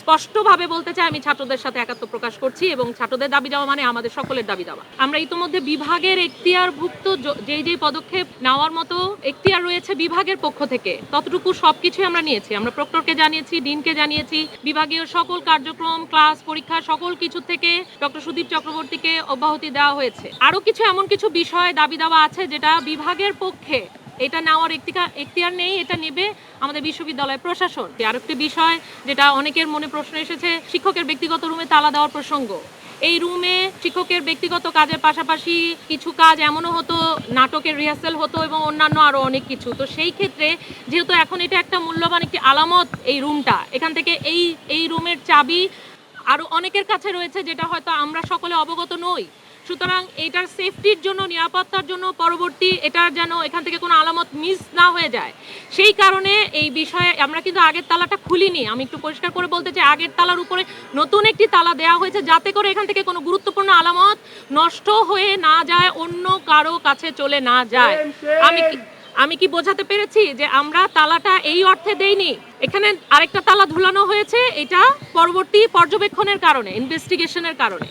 স্পষ্টভাবে বলতে চাই আমি ছাত্রদের সাথে একাত্ম প্রকাশ করছি এবং ছাত্রদের দাবি দেওয়া মানে আমাদের সকলের দাবি দেওয়া। আমরা ইতিমধ্যে বিভাগের এখতিয়ারভুক্ত যেই পদক্ষেপ নেওয়ার মতো এখতিয়ার রয়েছে বিভাগের পক্ষ থেকে ততটুকু সবকিছুই আমরা নিয়েছি। আমরা প্রক্টরকে জানিয়েছি, ডিনকে জানিয়েছি, বিভাগীয় সকল কার্যক্রম, ক্লাস, পরীক্ষা সকল কিছু থেকে ডক্টর সুদীপ চক্রবর্তীকে অব্যাহতি দেওয়া হয়েছে। আরো কিছু এমন কিছু বিষয় দাবি দেওয়া আছে যেটা বিভাগের পক্ষে এটা নেওয়ার এখতিয়ার নেই, এটা নেবে আমাদের বিশ্ববিদ্যালয় প্রশাসন। আরেকটি বিষয় যেটা অনেকের মনে প্রশ্ন এসেছে, শিক্ষকের ব্যক্তিগত রুমে তালা দেওয়ার প্রসঙ্গ। এই রুমে শিক্ষকের ব্যক্তিগত কাজের পাশাপাশি কিছু কাজ এমনও হতো, নাটকের রিহার্সাল হতো এবং অন্যান্য আরও অনেক কিছু। তো সেই ক্ষেত্রে যেহেতু এখন এটা একটা মূল্যবান একটি আলামত, এই রুমটা, এখান থেকে এই রুমের চাবি আরও অনেকের কাছে রয়েছে যেটা হয়তো আমরা সকলে অবগত নই। সুতরাং এটার সেফটির জন্য, নিরাপত্তার জন্য পরবর্তী এটার যেন এখান থেকে কোনো আলামত মিস না হয়ে যায়, সেই কারণে এই বিষয়ে আমরা কিন্তু আগের তালাটা খুলিনি। আমি একটু পরিষ্কার করে বলতে চাই, আগের তালার উপরে নতুন একটি তালা দেওয়া হয়েছে যাতে করে এখান থেকে কোনো গুরুত্বপূর্ণ আলামত নষ্ট হয়ে না যায়, অন্য কারো কাছে চলে না যায়। আমি কি বোঝাতে পেরেছি যে আমরা তালাটা এই অর্থে দেইনি? এখানে আরেকটা তালা ঝুলানো হয়েছে, এটা পরবর্তী পর্যবেক্ষণের কারণে, ইনভেস্টিগেশনের কারণে।